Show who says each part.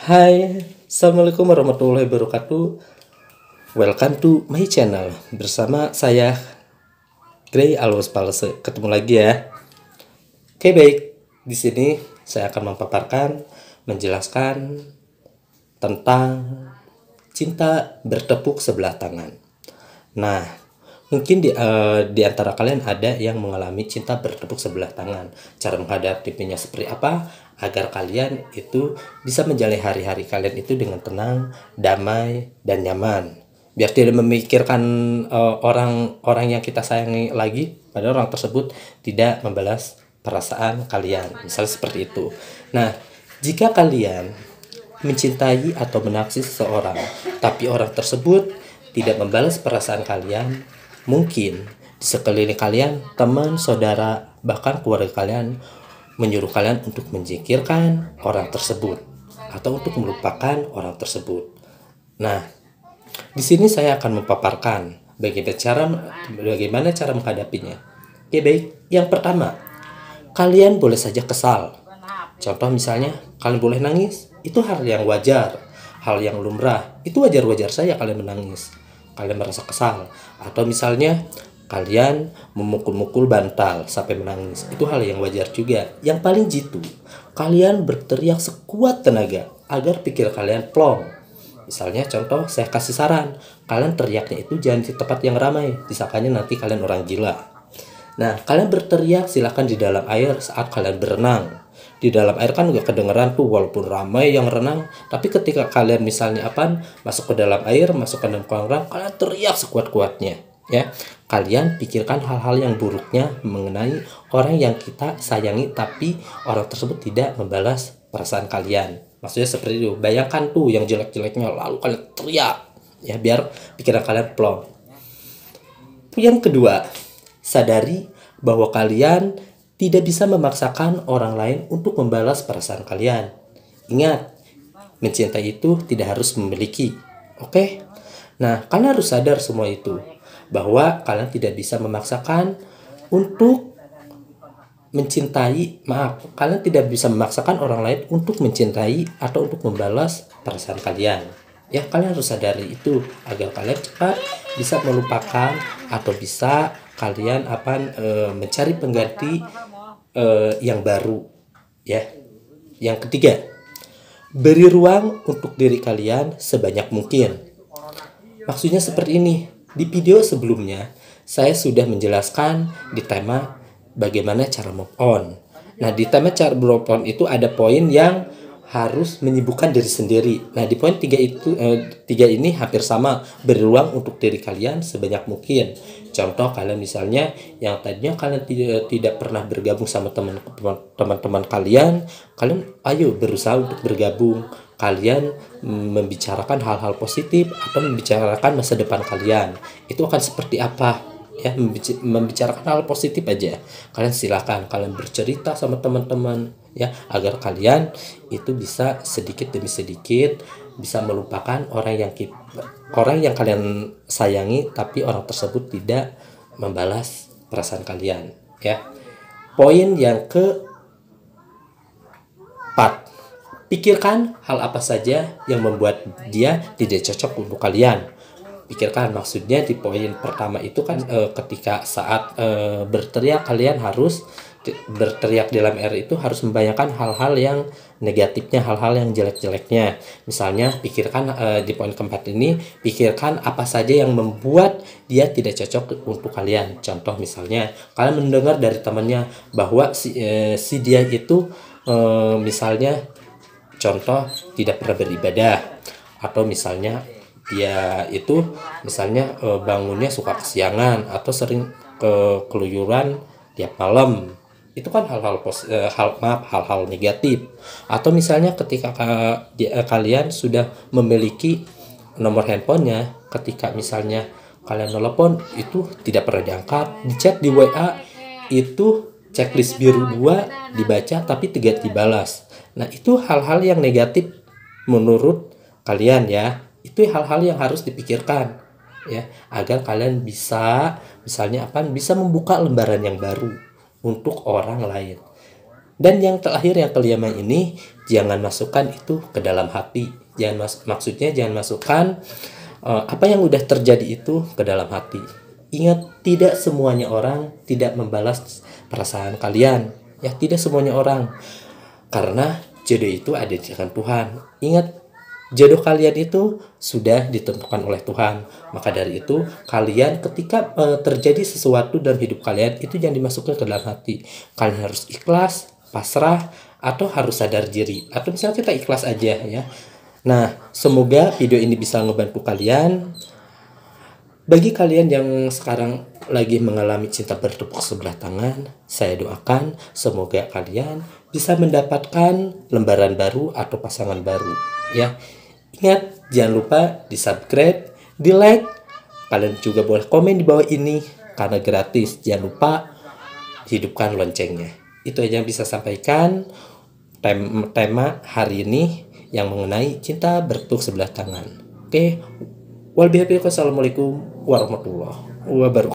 Speaker 1: Hai, Assalamualaikum warahmatullahi wabarakatuh. Welcome to my channel. Bersama saya Gray Alwas Palse. Ketemu lagi ya. Oke, baik. Di sini saya akan memaparkan, menjelaskan tentang cinta bertepuk sebelah tangan. Nah, mungkin di antara kalian ada yang mengalami cinta bertepuk sebelah tangan. Cara menghadapinya seperti apa? Agar kalian itu bisa menjalani hari-hari kalian itu dengan tenang, damai, dan nyaman. Biar tidak memikirkan orang-orang yang kita sayangi lagi, padahal orang tersebut tidak membalas perasaan kalian. Misalnya seperti itu. Nah, jika kalian mencintai atau menaksir seseorang, tapi orang tersebut tidak membalas perasaan kalian, mungkin di sekeliling kalian, teman, saudara, bahkan keluarga kalian menyuruh kalian untuk menjikirkan orang tersebut atau untuk melupakan orang tersebut. Nah, di sini saya akan memaparkan bagaimana cara menghadapinya. Oke, baik. Yang pertama, kalian boleh saja kesal. Contoh misalnya, kalian boleh nangis. Itu hal yang wajar, hal yang lumrah. Itu wajar-wajar saja kalian menangis. Kalian merasa kesal. Atau misalnya kalian memukul-mukul bantal sampai menangis. Itu hal yang wajar juga. Yang paling jitu, kalian berteriak sekuat tenaga agar pikir kalian plong. Misalnya contoh, saya kasih saran, kalian teriaknya itu jangan di tempat yang ramai, disangkanya nanti kalian orang gila. Nah, kalian berteriak silakan di dalam air saat kalian berenang. Di dalam air kan nggak kedengeran tuh walaupun ramai yang renang, tapi ketika kalian misalnya masuk ke dalam air, masuk ke dalam kolam renang, kalian teriak sekuat-kuatnya. Ya, kalian pikirkan hal-hal yang buruknya mengenai orang yang kita sayangi, tapi orang tersebut tidak membalas perasaan kalian. Maksudnya seperti itu. Bayangkan tuh yang jelek-jeleknya, lalu kalian teriak, ya, biar pikiran kalian plong. Yang kedua, sadari bahwa kalian tidak bisa memaksakan orang lain untuk membalas perasaan kalian. Ingat, mencintai itu tidak harus memiliki. Oke? Nah, kalian harus sadar semua itu, bahwa kalian tidak bisa memaksakan untuk kalian tidak bisa memaksakan orang lain untuk mencintai atau untuk membalas perasaan kalian. Ya, kalian harus sadari itu agar kalian cepat bisa melupakan atau bisa kalian mencari pengganti yang baru. Ya. Yang ketiga, beri ruang untuk diri kalian sebanyak mungkin. Maksudnya seperti ini. Di video sebelumnya, saya sudah menjelaskan di tema bagaimana cara move on. Nah, di tema cara move on itu ada poin yang harus menyibukkan diri sendiri. Nah, di poin tiga ini hampir sama, beri ruang untuk diri kalian sebanyak mungkin. Contoh, kalian misalnya yang tadinya kalian tidak pernah bergabung sama teman-teman kalian ayo berusaha untuk bergabung. Kalian membicarakan hal-hal positif atau membicarakan masa depan kalian. Itu akan seperti apa? Ya, membicarakan hal positif aja. Kalian silakan kalian bercerita sama teman-teman, ya, agar kalian itu bisa sedikit demi sedikit bisa melupakan orang yang kalian sayangi, tapi orang tersebut tidak membalas perasaan kalian, ya. Poin yang keempat, pikirkan hal apa saja yang membuat dia tidak cocok untuk kalian. Pikirkan, maksudnya di poin pertama itu kan ketika saat berteriak, kalian harus berteriak di dalam air itu harus membayangkan hal-hal yang negatifnya, hal-hal yang jelek-jeleknya. Misalnya pikirkan di poin keempat ini, pikirkan apa saja yang membuat dia tidak cocok untuk kalian. Contoh misalnya kalian mendengar dari temannya bahwa si dia itu misalnya contoh tidak pernah beribadah, atau misalnya dia itu misalnya bangunnya suka kesiangan atau sering keluyuran tiap malam. Itu kan hal-hal negatif. Atau misalnya ketika kalian sudah memiliki nomor handphonenya, ketika misalnya kalian telepon itu tidak pernah diangkat, di chat di WA itu checklist biru 2 dibaca tapi tidak dibalas. Nah, itu hal-hal yang negatif menurut kalian, ya. Itu hal-hal yang harus dipikirkan, ya, agar kalian bisa misalnya bisa membuka lembaran yang baru untuk orang lain. Dan yang terakhir, yang kelima ini, jangan masukkan itu ke dalam hati. Maksudnya jangan masukkan apa yang udah terjadi itu ke dalam hati. Ingat, tidak semuanya orang tidak membalas perasaan kalian. Ya, tidak semuanya orang. Karena jodoh itu ada di tangan Tuhan. Ingat, jodoh kalian itu sudah ditentukan oleh Tuhan. Maka dari itu, kalian ketika terjadi sesuatu dalam hidup kalian, itu jangan dimasukkan ke dalam hati. Kalian harus ikhlas, pasrah, atau harus sadar diri. Atau misalnya kita ikhlas aja ya. Nah, semoga video ini bisa ngebantu kalian. Bagi kalian yang sekarang lagi mengalami cinta bertepuk sebelah tangan, saya doakan semoga kalian bisa mendapatkan lembaran baru atau pasangan baru ya. Ingat, jangan lupa di subscribe, di like, kalian juga boleh komen di bawah ini karena gratis. Jangan lupa hidupkan loncengnya. Itu aja yang bisa sampaikan tema hari ini yang mengenai cinta bertepuk sebelah tangan. Oke, wassalamualaikum warahmatullahi wabarakatuh.